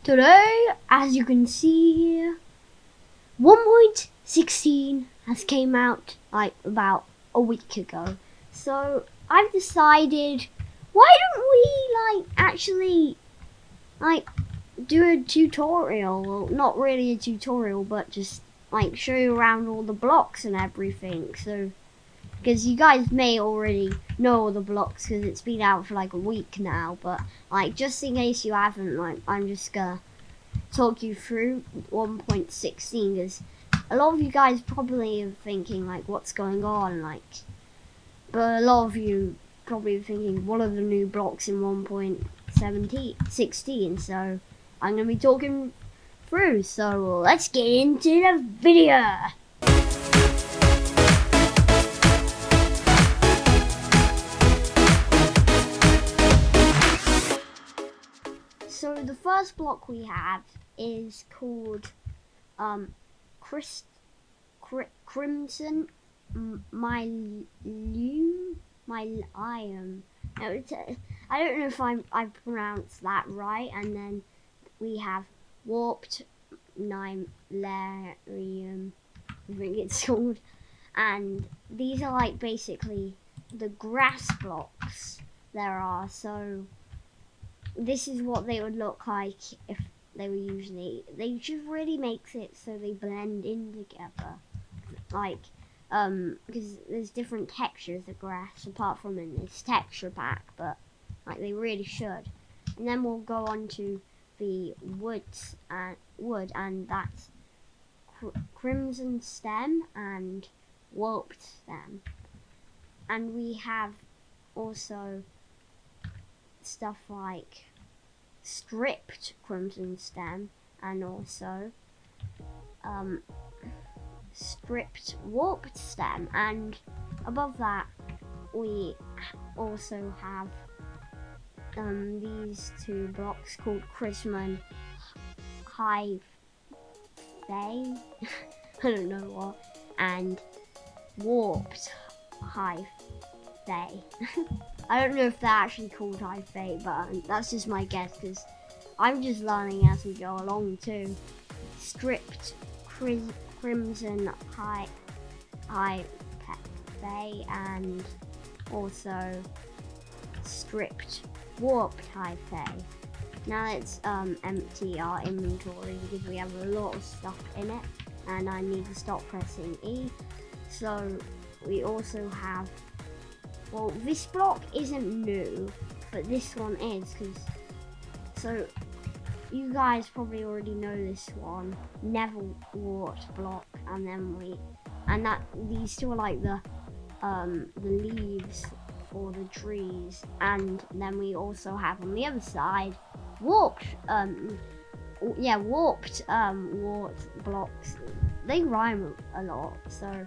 Today, as you can see, 1.16 has came out like about a week ago. So I've decided, why don't we actually do a tutorial? Well, not really a tutorial, but just show you around all the blocks and everything. So because you guys may already know all the blocks because it's been out for like a week now, but just in case you haven't, I'm just gonna talk you through 1.16 because a lot of you guys probably are thinking what's going on, but a lot of you probably are thinking what are the new blocks in 1.16. So I'm gonna be talking through, so let's get into the video. So the first block we have is called Crimson Mylium. I don't know if I pronounced that right. And then we have Warped Nymlarium, I think it's called. And these are basically the grass blocks there are. So this is what they would look like if they were they just really makes it so they blend in together. Because there's different textures of grass apart from in this texture pack, but they really should. And then we'll go on to the wood, and that's crimson stem and warped stem. And we have also stuff like stripped crimson stem and also stripped warped stem, and above that we also have these two blocks called Crimson High Bay I don't know what, and warped High Bay I don't know if they're actually called High Bay, but that's just my guess because I'm just learning as we go along too. Stripped Crimson High Bay and also stripped Warped High Bay. Now let's empty our inventory because we have a lot of stuff in it and I need to stop pressing E. So we also have, well, this block isn't new, but this one is, so you guys probably already know this one, Nether wart block, and then these two are the leaves for the trees, and then we also have on the other side warped wart blocks. They rhyme a lot, so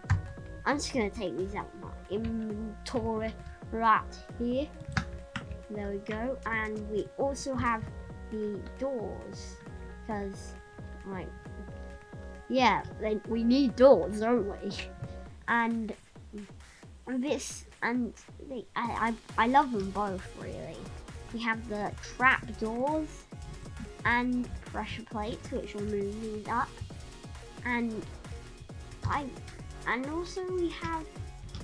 I'm just gonna take these out of my inventory right here. There we go. And we also have the doors because we need doors, don't we? And this, and I love them both really. We have the trap doors and pressure plates which will move these up, and also we have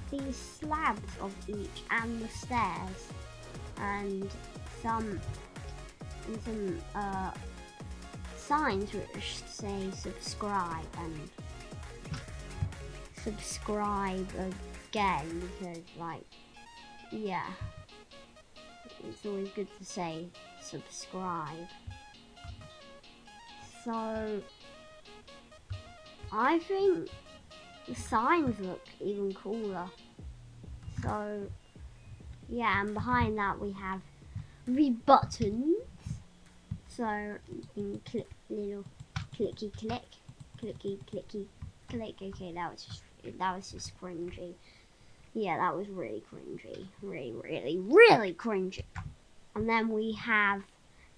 these slabs of each and the stairs and some signs which say subscribe and subscribe again because it's always good to say subscribe. So I think the signs look even cooler. So yeah, and behind that we have the buttons. So you can click little clicky click, clicky clicky click. Okay, that was just cringy. Yeah, that was really cringy. Really cringy. And then we have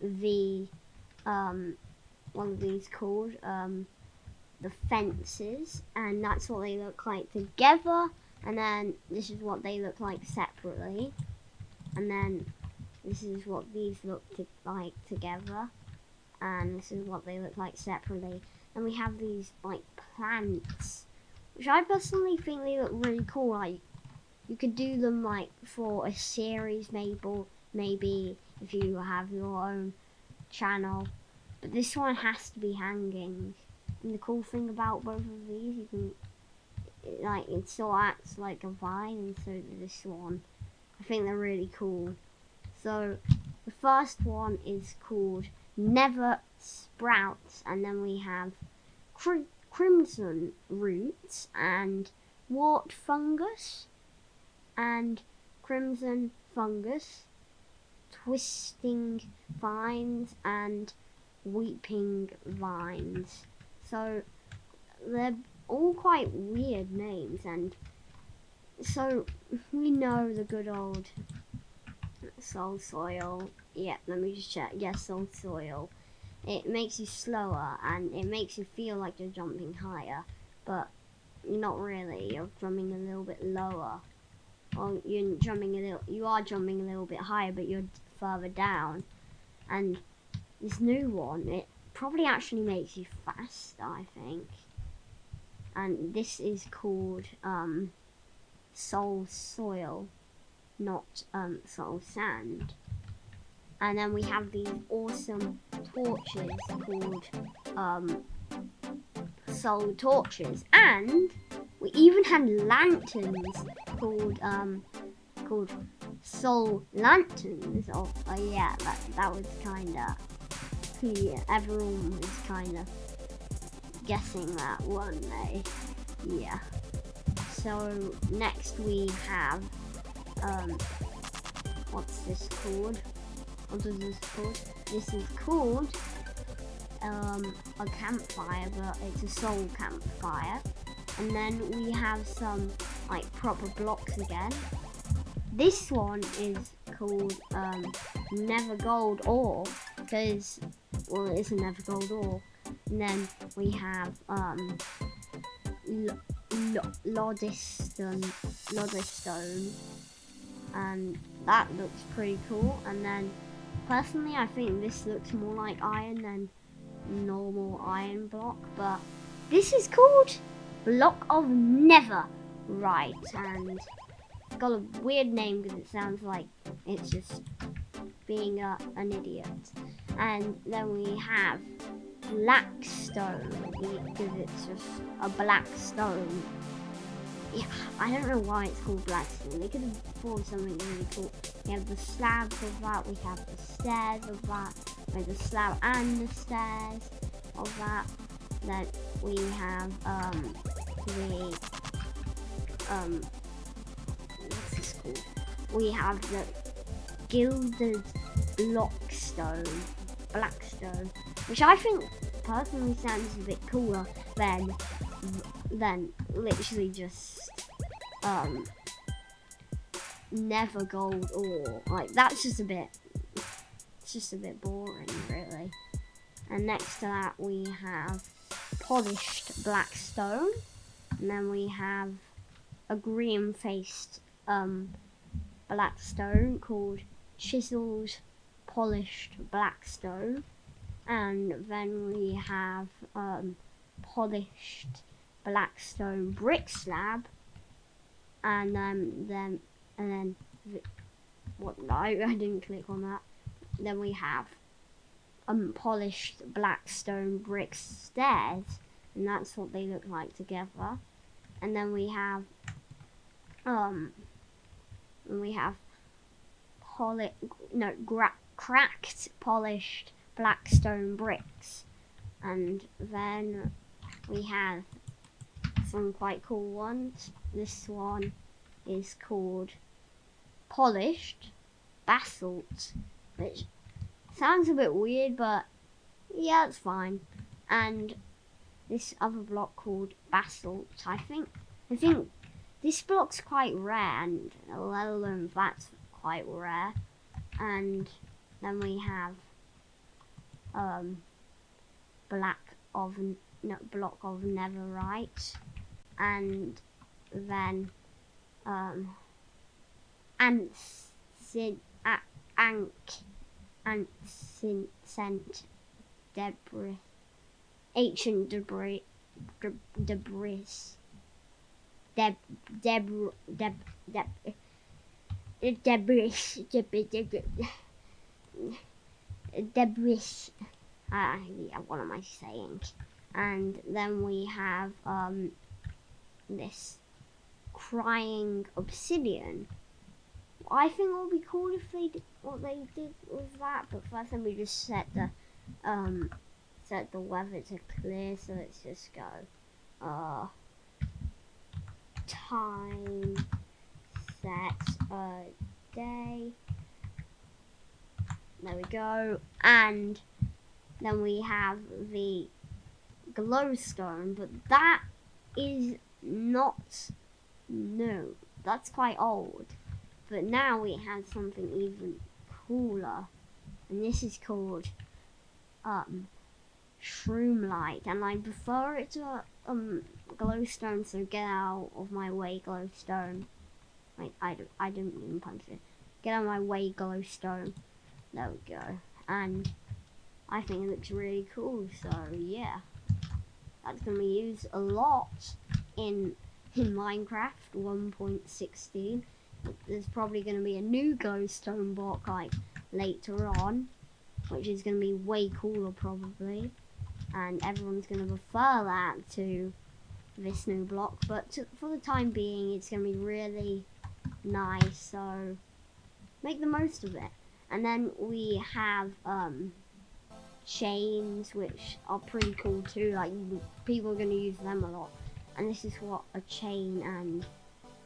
the what are these called? The fences, and that's what they look like together, and then this is what they look like separately, and then this is what these look like together, and this is what they look like separately. And we have these like plants, which I personally think they look really cool. Like you could do them like for a series, maybe if you have your own channel. But this one has to be hanging. And the cool thing about both of these, you can it still acts like a vine, and so does this one. I think they're really cool. So the first one is called Nether Sprouts, and then we have Crimson Roots and Wart Fungus and Crimson Fungus, Twisting Vines and Weeping Vines. So they're all quite weird names, and so we know the good old soul soil. Yeah, let me just check. Yes, soul soil. It makes you slower and it makes you feel like you're jumping higher, but not really. You're jumping a little bit lower. Or you are jumping a little bit higher, but you're further down. And this new one, it probably actually makes you faster, I think. And this is called Soul Soil, not Soul Sand. And then we have these awesome torches called Soul Torches, and we even had lanterns called Soul Lanterns. Oh yeah, that was kinda, yeah, everyone was kinda guessing that, weren't they? Yeah. So next we have what's this called? What is this called? This is called a campfire, but it's a soul campfire. And then we have some like proper blocks again. This one is called Never Gold Ore, because, well, it's a Never Gold Ore. And then we have Lodestone, and that looks pretty cool. And then personally, I think this looks more like iron than normal iron block, but this is called Block of Nether, right? And it's got a weird name because it sounds like it's just being an idiot. And then we have Blackstone, because it's just a black stone. Yeah, I don't know why it's called Blackstone. They could have thought of something really cool. We have the slabs of that, we have the stairs of that, we have the slab and the stairs of that. Then we have what's this called? We have the gilded blackstone, which I think personally sounds a bit cooler than literally just Never Gold Ore. Like that's just a bit boring, really. And next to that we have polished blackstone, and then we have a green-faced blackstone called chiseled polished blackstone, and then we have polished blackstone brick slab, and then what? I didn't click on that. Then we have polished blackstone brick stairs, and that's what they look like together. And then we have cracked polished blackstone bricks, and then we have some quite cool ones. This one is called polished basalt, which sounds a bit weird, but yeah, it's fine. And this other block called basalt, I think this block's quite rare, and let alone that's quite rare. And then we have block of netherite, and then ancient debris, ancient debris, debris, debris, debris. Yeah, what am I saying? And then we have this crying obsidian. I think it would be cool if they did what they did with that, but first then we just set the weather to clear, so let's just go time set a day. There we go. And then we have the glowstone, but that is not new. That's quite old. But now we have something even cooler, and this is called shroom light, and I prefer it to glowstone. So get out of my way, glowstone. Wait, I didn't even punch it. Get out of my way, glowstone. There we go. And I think it looks really cool. So yeah, that's gonna be used a lot in Minecraft 1.16. There's probably going to be a new glowstone block like later on, which is going to be way cooler probably, and everyone's going to prefer that to this new block, but for the time being it's going to be really nice, so make the most of it. And then we have chains, which are pretty cool too, like people are going to use them a lot, and this is what a chain and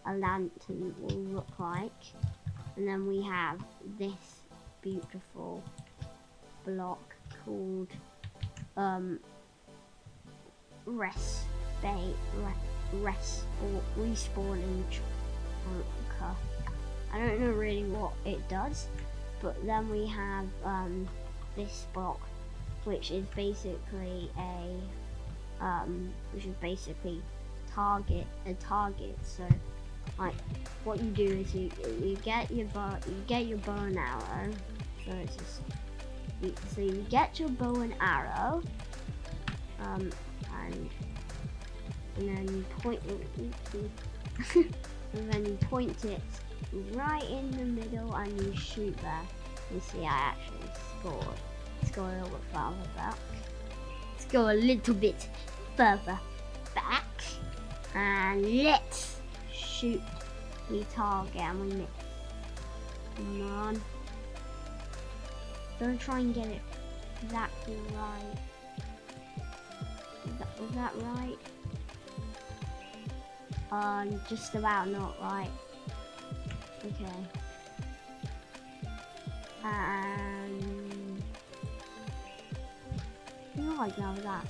a lantern will look like. And then we have this beautiful block called respawning chunker. I don't know really what it does, but then we have this block, which is basically a target. So like what you do is you get your bow and arrow. So it's just you get your bow and arrow, and then you point it, and then you point it right in the middle and you shoot there. You see, I actually scored. Let's go a little bit further back. Let's go a little bit further back, and let's shoot the target, and we miss. Come on. Don't try and get it exactly right. Was that right? Just about not right. Okay. And oh my god,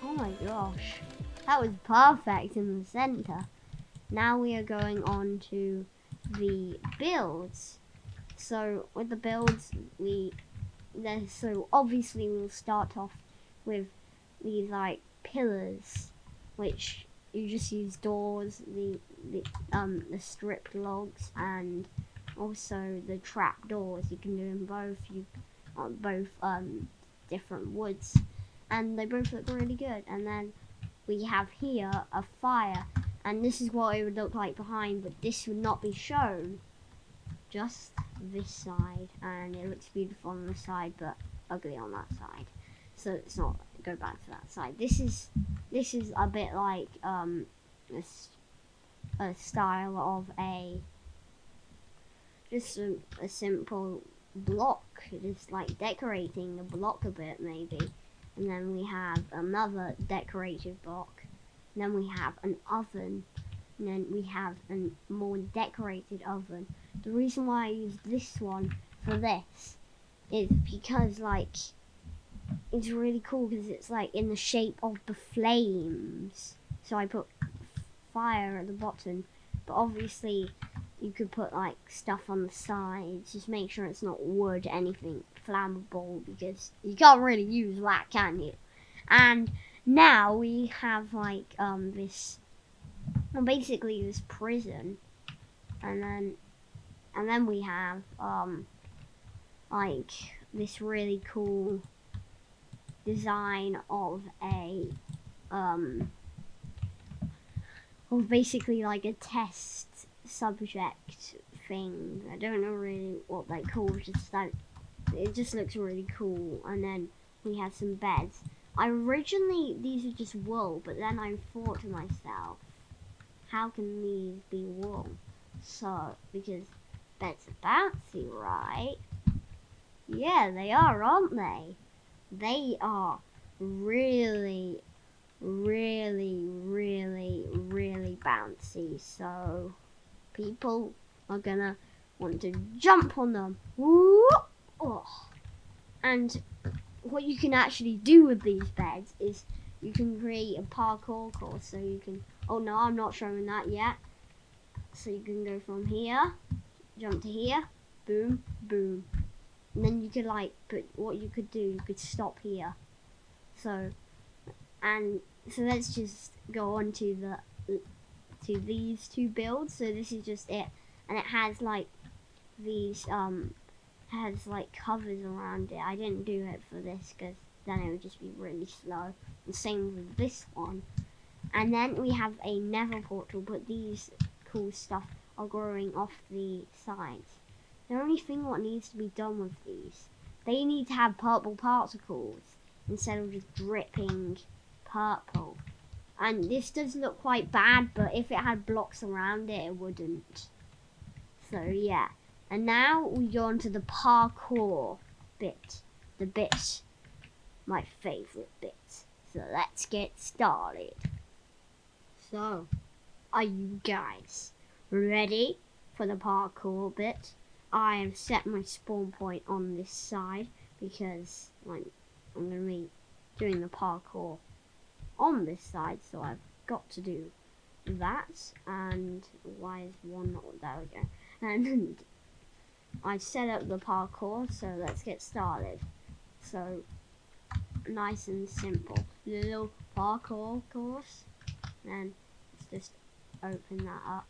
oh my gosh, that was perfect in the center. Now we are going on to the builds. So with the builds, so obviously we'll start off with these like pillars, which you just use doors, the stripped logs, and also the trap doors. You can do them both different woods, and they both look really good. And then we have here a fire, and this is what it would look like behind, but this would not be shown, just this side, and it looks beautiful on the side but ugly on that side, so it's not go back to that side. This is a bit like a style of just a simple block, just like decorating the block a bit maybe. And then we have another decorative block, and then we have an oven, and then we have a more decorated oven. The reason why I use this one for this is because like it's really cool, because it's like in the shape of the flames. So I put fire at the bottom, but obviously you could put like stuff on the sides. Just make sure it's not wood, anything flammable, because you can't really use that, can you? And now we have like this, well, basically this prison, and then we have like this really cool design of basically like a test subject thing. I don't know really what they call, just like it just looks really cool. And then we have some beds. Originally these are just wool, but then I thought to myself, how can these be wool? So because beds are bouncy, right? Yeah, they are, aren't they? They are really, really, really, really bouncy. So people are gonna want to jump on them. Woo! Oh. And what you can actually do with these beds is you can create a parkour course. So you can, oh no, I'm not showing that yet. So you can go from here, jump to here, boom, boom. And then you could what you could do, you could stop here. So let's just go on to these two builds. So this is just it. And it has like these, has like covers around it. I didn't do it for this because then it would just be really slow. The same with this one. And then we have a Nether portal, but these cool stuff are growing off the sides. The only thing what needs to be done with these, they need to have purple particles instead of just dripping purple. And this does look quite bad, but if it had blocks around it, it wouldn't. So yeah. And now we go on to the parkour bit. The bit, my favourite bit. So let's get started. So, are you guys ready for the parkour bit? I have set my spawn point on this side because I'm going to be doing the parkour on this side, so I've got to do that. And why is one not? There we go. And I set up the parkour, so let's get started. So nice and simple, little parkour course. Then let's just open that up,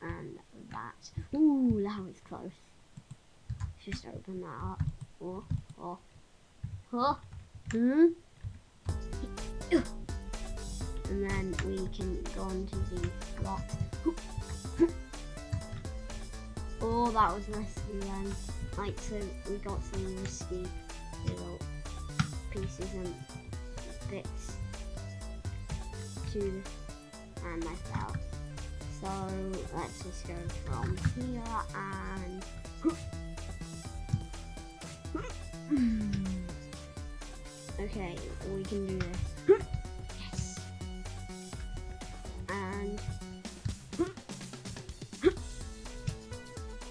and that. Ooh, that was close. Just open that up. And then we can go on to these blocks. Oh, that was risky then. Like, so we got some risky little pieces and bits to, and I fell. So let's just go from here and okay, we can do this. Yes. And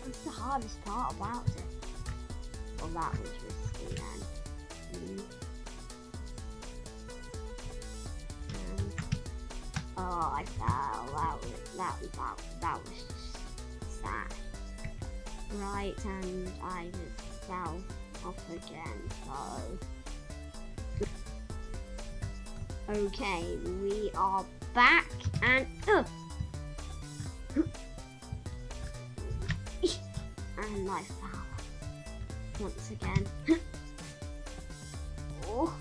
what's the hardest part about it? Well, that was risky then. Oh, I fell. That was just sad. Right, and I just fell off again, so okay, we are back and and I fell once again. Oh.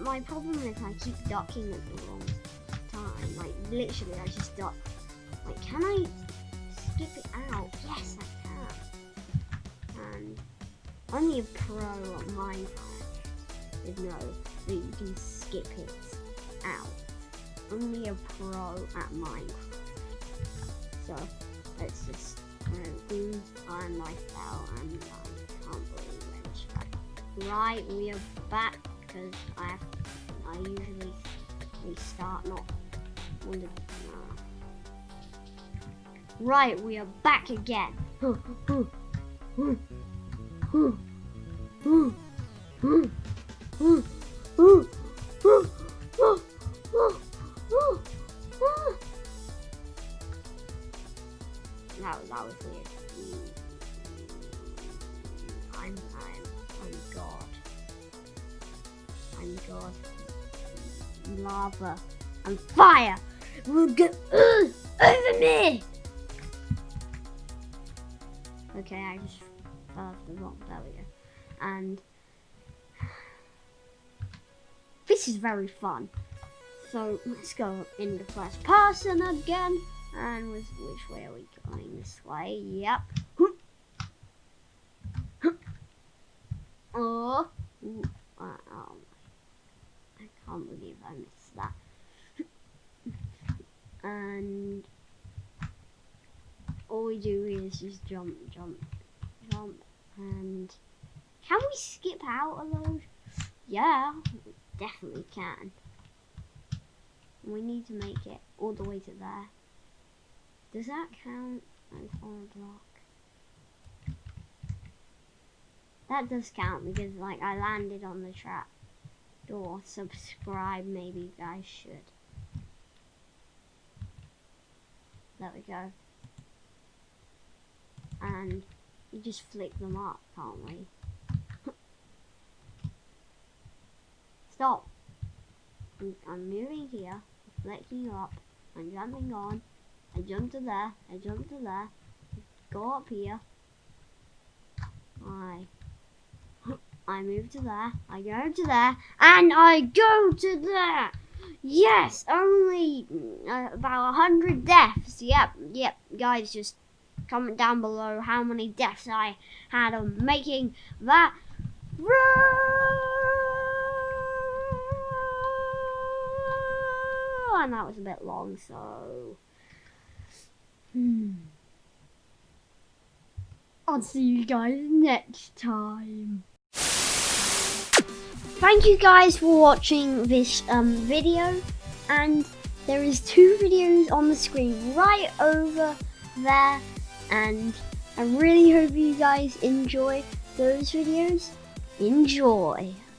My problem is I keep ducking at the wrong time. Like literally, I just duck. Like, can I skip it out? Yes, I can. And only a pro at Minecraft would know that you can skip it out. Only a pro at Minecraft. So let's just boom, and I fell, and I can't believe it. Right, we are back. Because I usually restart, not when Right, we are back again. That was weird. I'm God. I'm God. Lava and fire will go over me. Okay, I just fell off the rock. There we go. and this is very fun. So let's go in the first person again. And which way are we going? This way. Yep. Oh, I can't believe I missed that. And all we do is just jump, and can we skip out a load? Yeah, we definitely can. We need to make it all the way to there. Does that count as on a block? That does count because like I landed on the trap door. Subscribe, maybe you guys should. There we go. And you just flick them up, can't we? Stop. I'm moving here, I'm flicking you up, I'm jumping on, I jump to there, I jump to there, go up here, I move to there, I go to there, and I go to there! Yes, only about 100 deaths. Yep, guys, just comment down below how many deaths I had on making that run. And that was a bit long, so I'll see you guys next time. Thank you guys for watching this video, and there is 2 videos on the screen right over there, and I really hope you guys enjoy those videos. Enjoy!